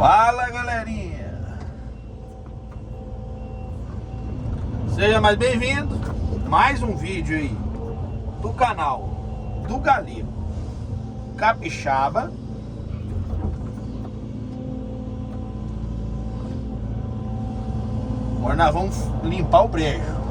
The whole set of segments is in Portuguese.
Fala, galerinha, seja mais bem-vindo. Mais um vídeo aí do canal do Galego Capixaba. Agora nós vamos limpar o brejo.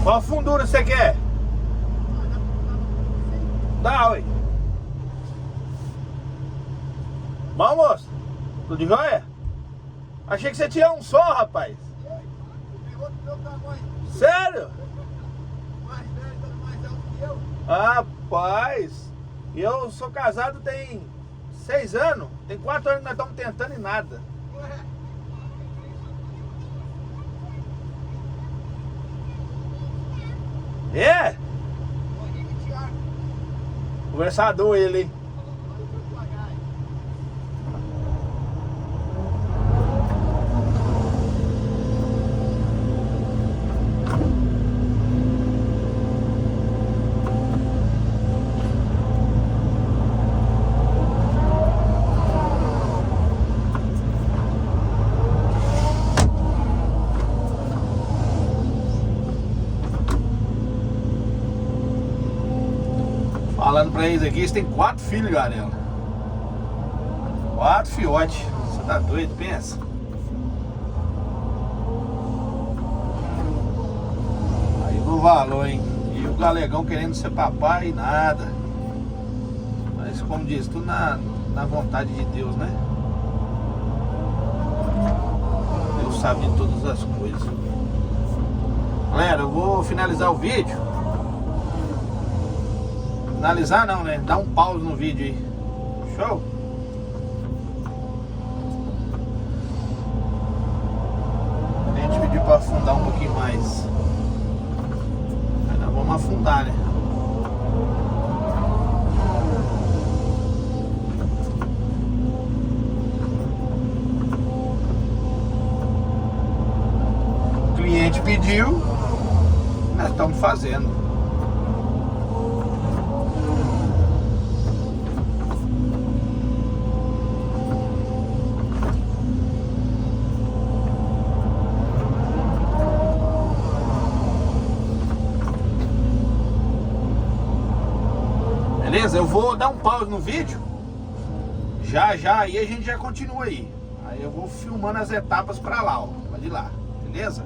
Qual fundura você quer? Dá, oi. Bom, moço? Tudo de jóia? Achei que você tinha um só, rapaz. Sério? Mais velho, mais alto que eu. Rapaz, eu sou casado tem 6 anos. Tem 4 anos que nós estamos tentando e nada. É? Conversador ele, hein? pra eles aqui, eles têm 4 filhos, galera. 4 fiotes. Você tá doido, pensa? Aí no valor, hein? E o galegão querendo ser papai e nada. Mas como diz, tudo na vontade de Deus, né? Deus sabe de todas as coisas. Galera, eu vou finalizar o vídeo. Finalizar não, né? Dá um pause no vídeo aí. Show? A gente pediu pra afundar um pouquinho mais. Aí nós vamos afundar, né? O cliente pediu, nós estamos fazendo. Beleza? Eu vou dar um pause no vídeo. Já aí a gente já continua aí. Aí eu vou filmando as etapas pra lá, ó. Pode ir lá, beleza?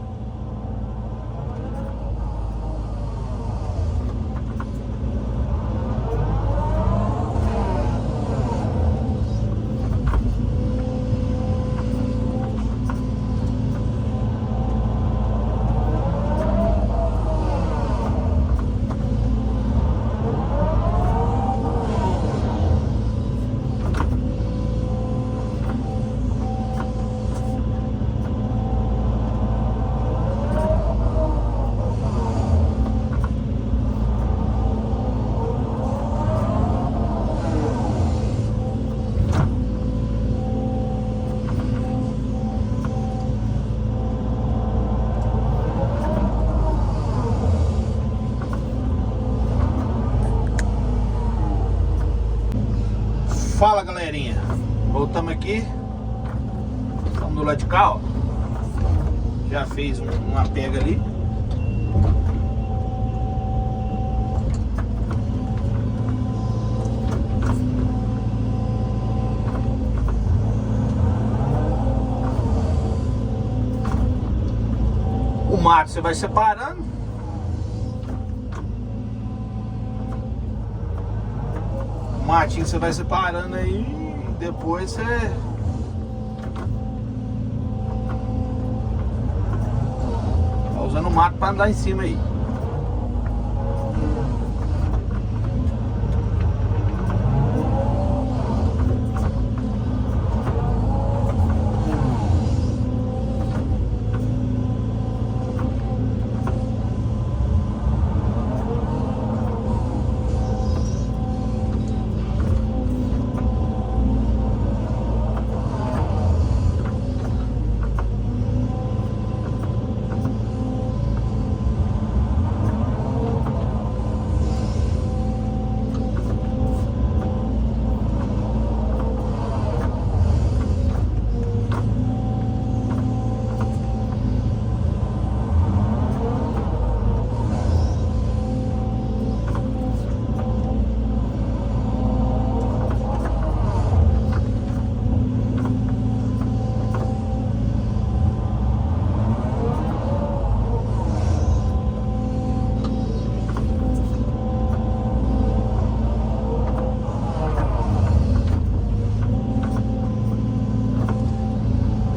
Fala, galerinha, voltamos aqui. Estamos do lado de cá, ó. Já fez uma pega ali. O mato você vai separando. Matinho você vai separando aí e depois você tá usando o mato para andar em cima aí.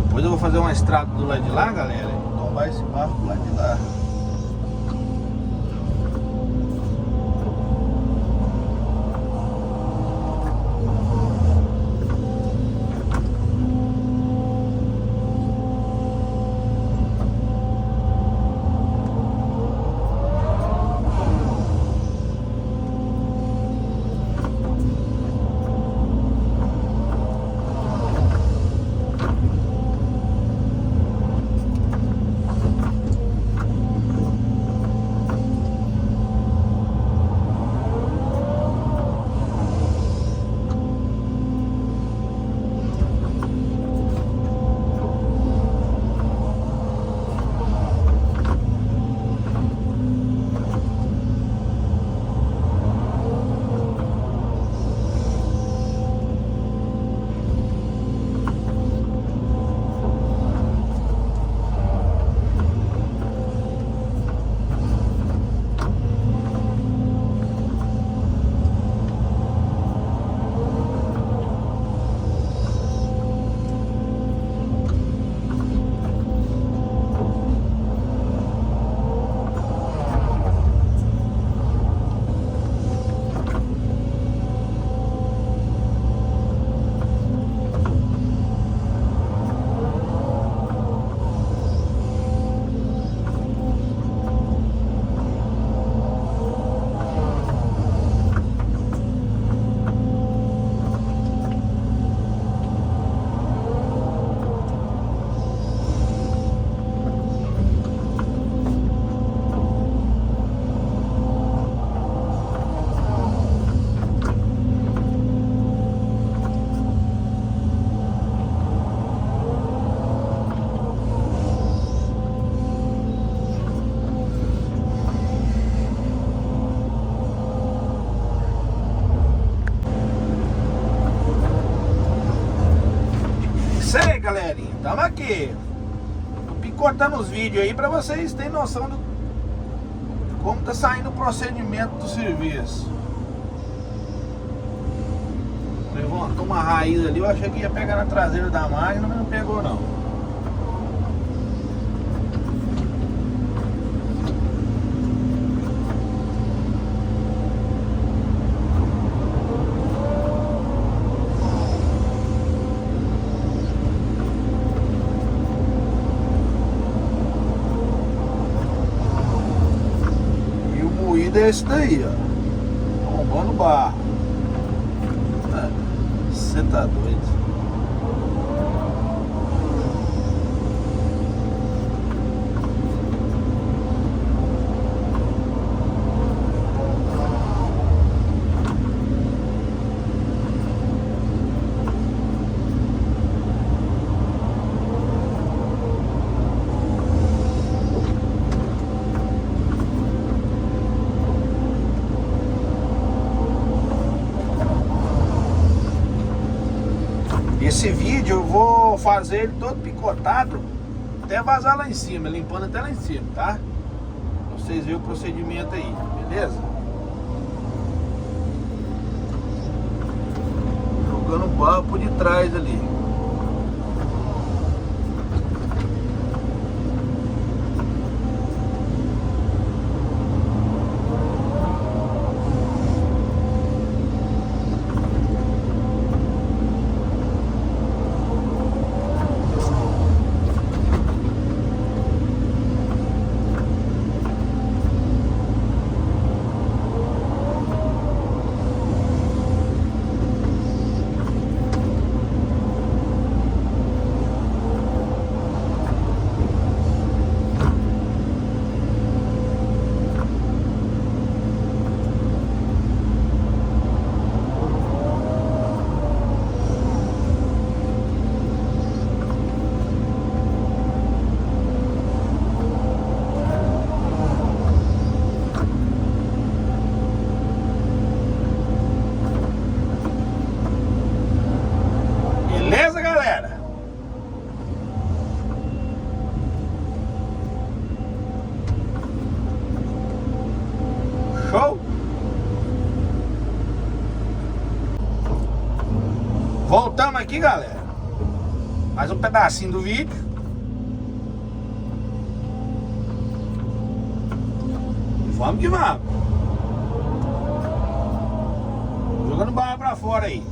Depois eu vou fazer uma estrada do lado de lá, galera, e tombar esse barco do lado de lá. que tô picotando os vídeos aí pra vocês terem noção do como tá saindo o procedimento do serviço. Levantou uma raiz ali, eu achei que ia pegar na traseira da máquina, mas não pegou não. E o moído é esse daí, ó. Tombando barro. Você tá doido. Esse vídeo eu vou fazer ele todo picotado até vazar lá em cima, limpando até lá em cima, tá? Pra vocês verem o procedimento aí, beleza? Jogando barro por detrás ali. Beleza, galera? Show? Voltamos aqui, galera. Mais um pedacinho do vídeo. E vamos que vamos. Jogando barra pra fora aí.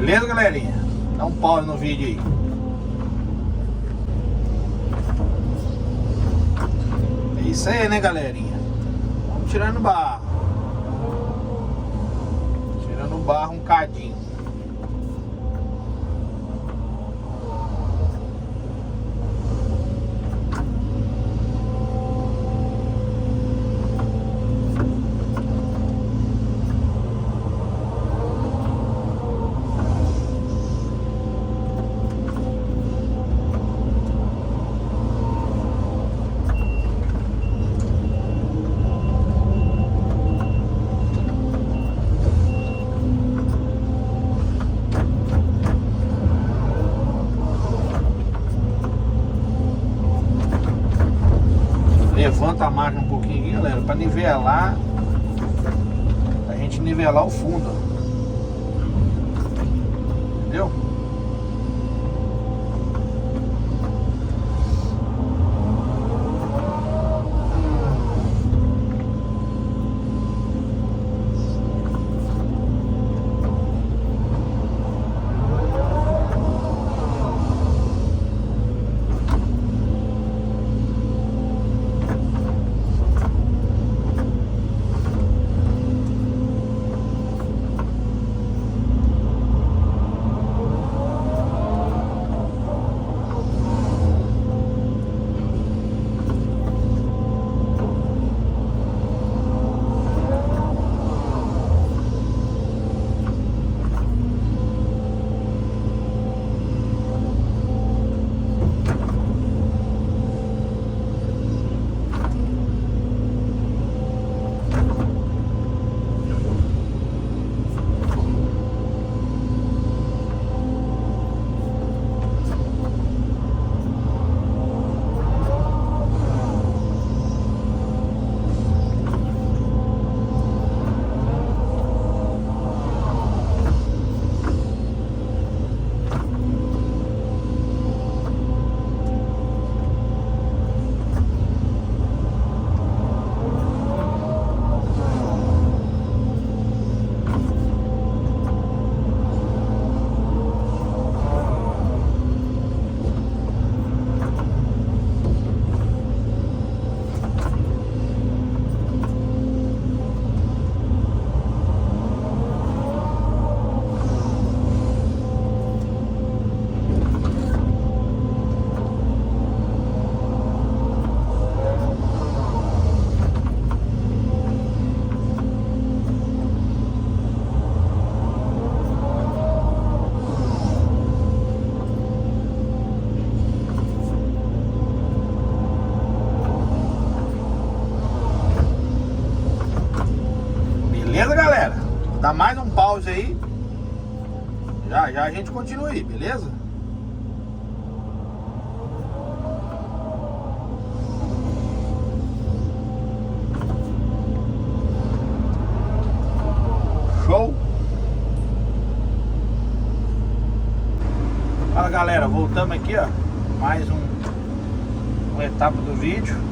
Beleza, galerinha? Dá um pause no vídeo aí. É isso aí, né, galerinha? Vamos tirando barro. Tirando barro um cadinho. Levanta a margem um pouquinho aqui, galera, para nivelar, a gente nivelar o fundo, entendeu? Beleza, galera? Dá mais um pause aí. Já já a gente continua aí, beleza? Show! Fala, galera, voltamos aqui, ó. Mais uma etapa do vídeo.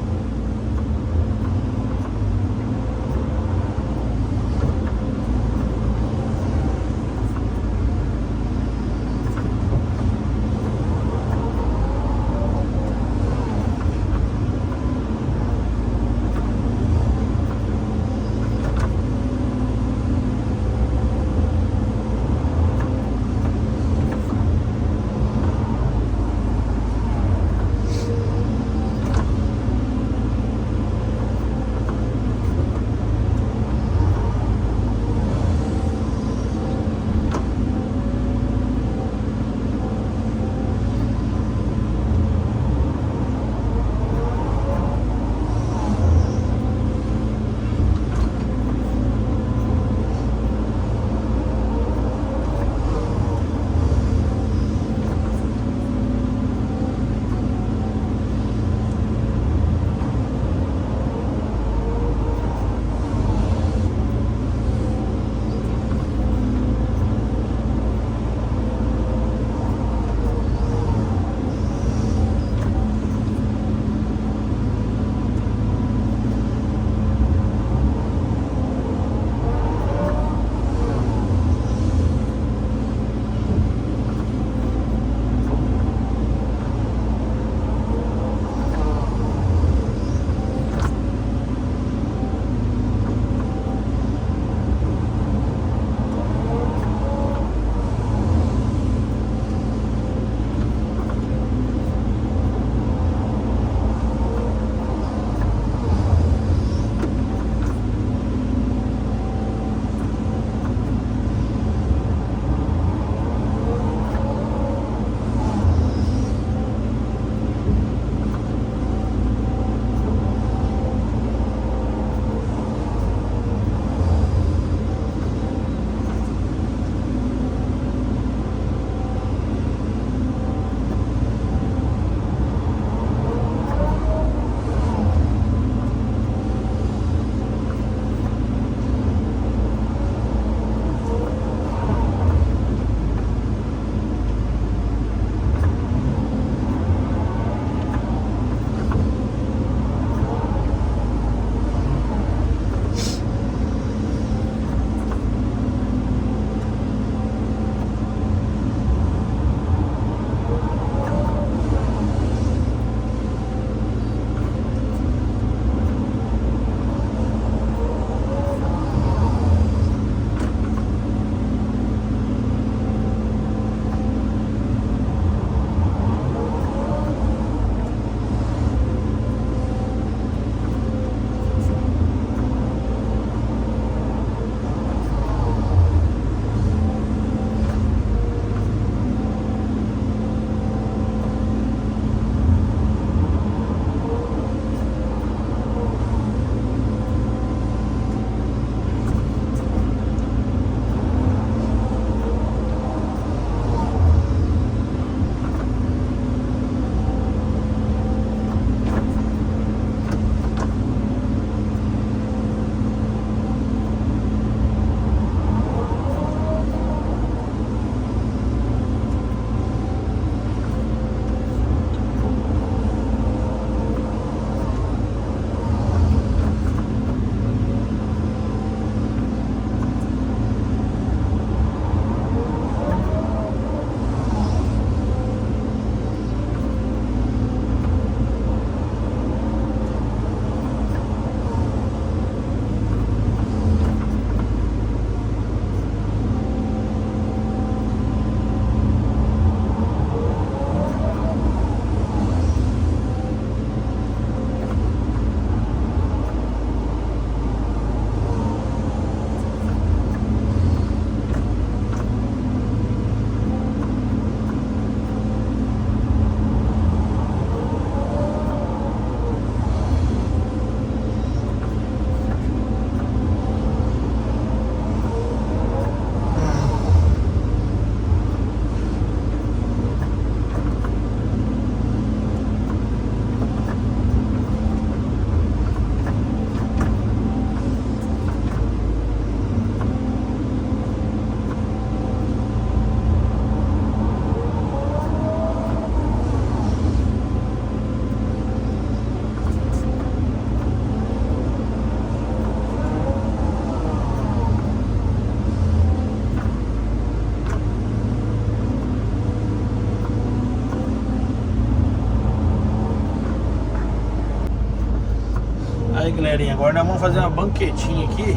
galerinha. Agora nós vamos fazer uma banquetinha aqui.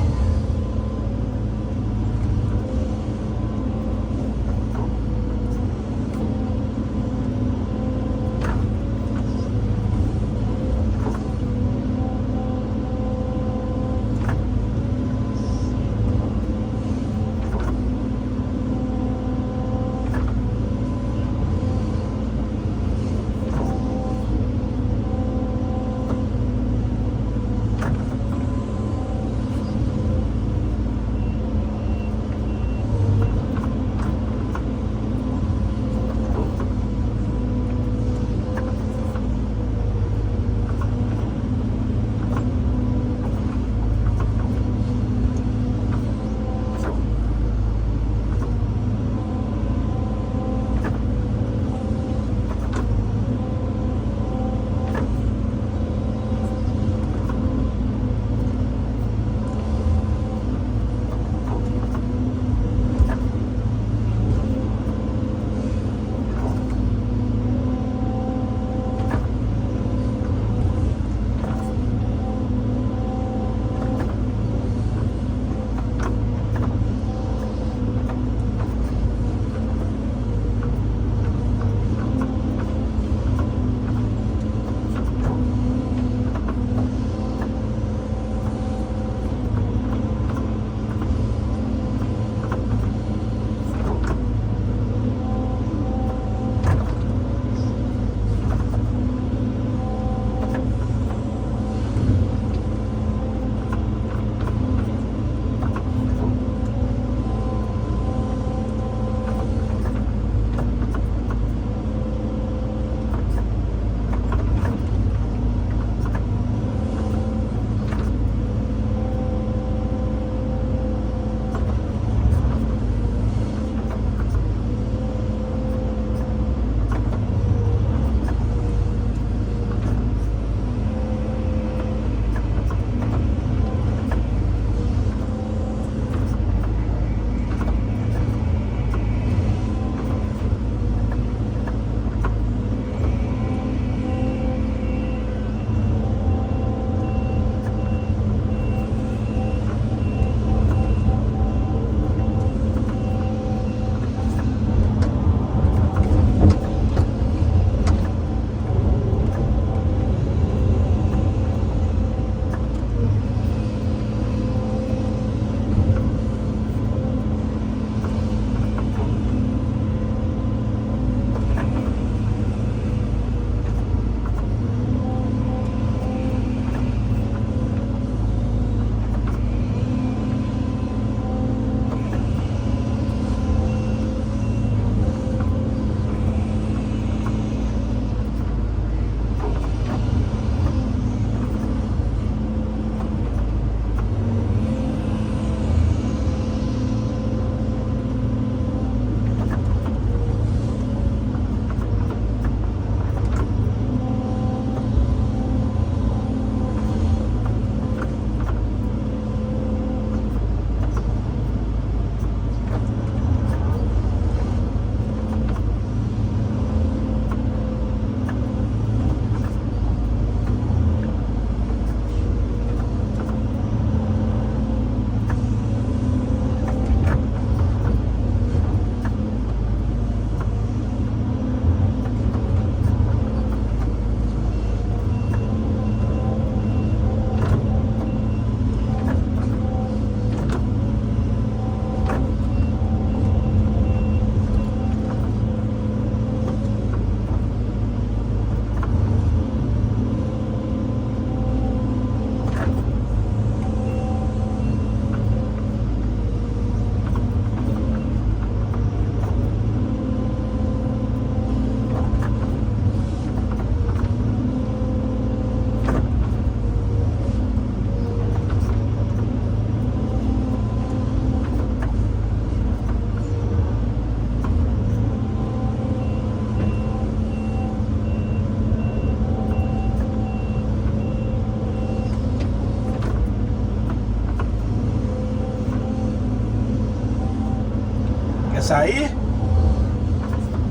Sair?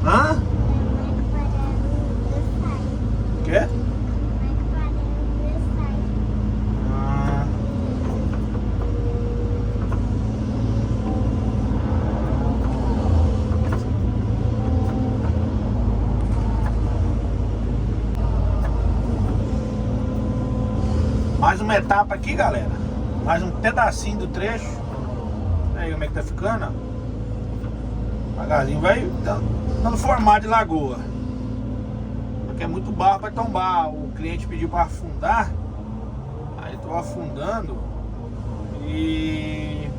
Hã? Quê? uma etapa aqui, galera. Mais um pedacinho do trecho. Aí como é que tá ficando, ó. Devagarzinho vai dando formato de lagoa. Porque é muito barro para tombar. O cliente pediu para afundar. Aí tô afundando. E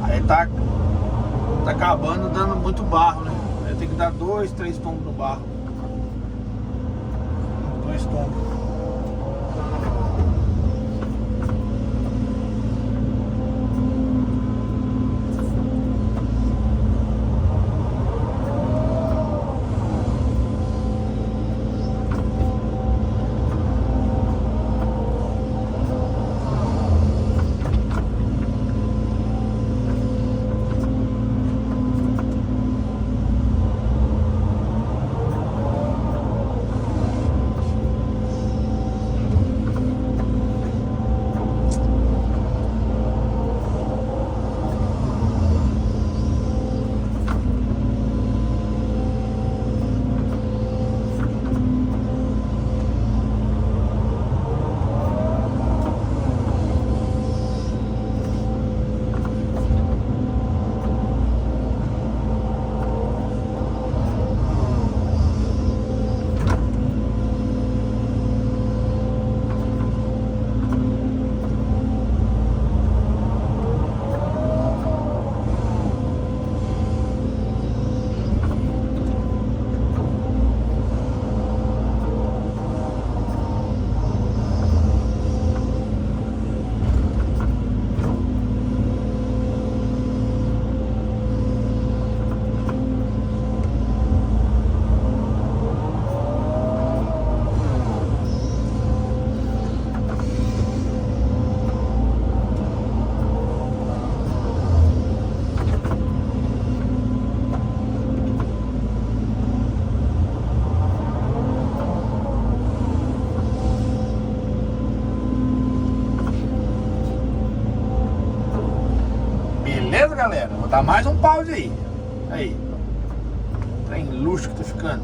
aí tá acabando dando muito barro, né? Aí tem que dar 2, 3 tombos no barro. 2 tombos. Beleza, galera? Vou dar mais um pause aí. Aí. Trem luxo que tá ficando.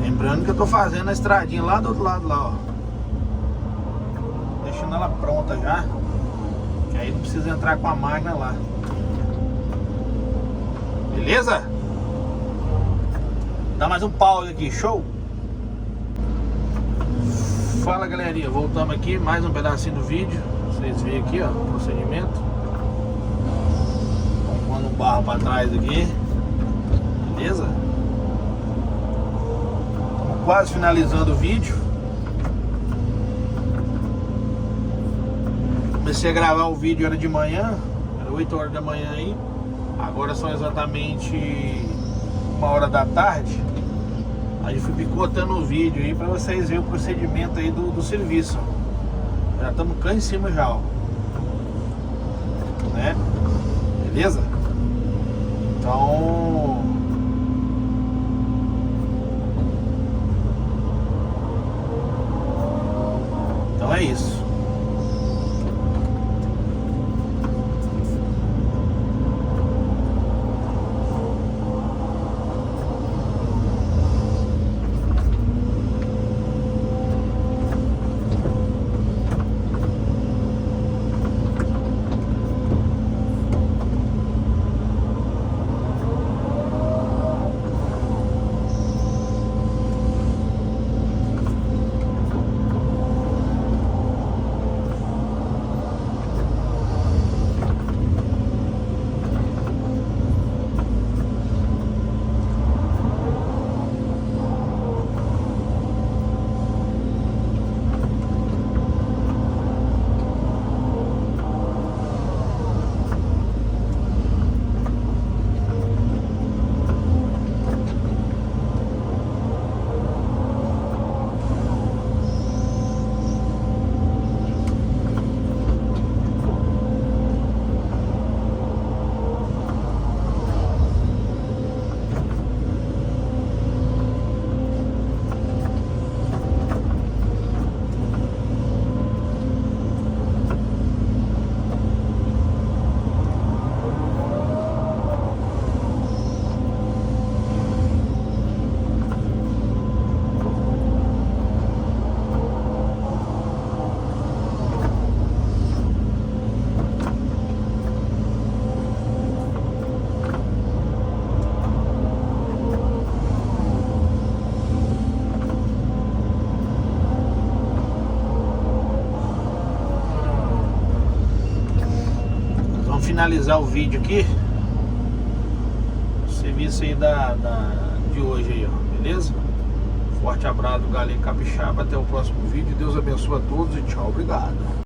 Lembrando que eu tô fazendo a estradinha lá do outro lado lá, ó. Deixando ela pronta já. Que aí não precisa entrar com a máquina lá. Beleza? Dá mais um pause aqui, show? Fala, galerinha, voltamos aqui, mais um pedacinho do vídeo. Vocês veem aqui, ó, o procedimento. Vamos pondo um barro para trás aqui. Beleza? Estamos quase finalizando o vídeo. Comecei a gravar o vídeo, era de manhã, era 8 horas da manhã aí. Agora são exatamente 1h da tarde. Aí eu fui picotando o vídeo aí pra vocês verem o procedimento aí do serviço. Já estamos cá em cima já, ó. Né? Beleza? Então é isso. finalizar o vídeo aqui. Serviço aí de hoje aí, ó, beleza? Forte abraço do Galinho Capixaba, até o próximo vídeo. Deus abençoe a todos e tchau, obrigado.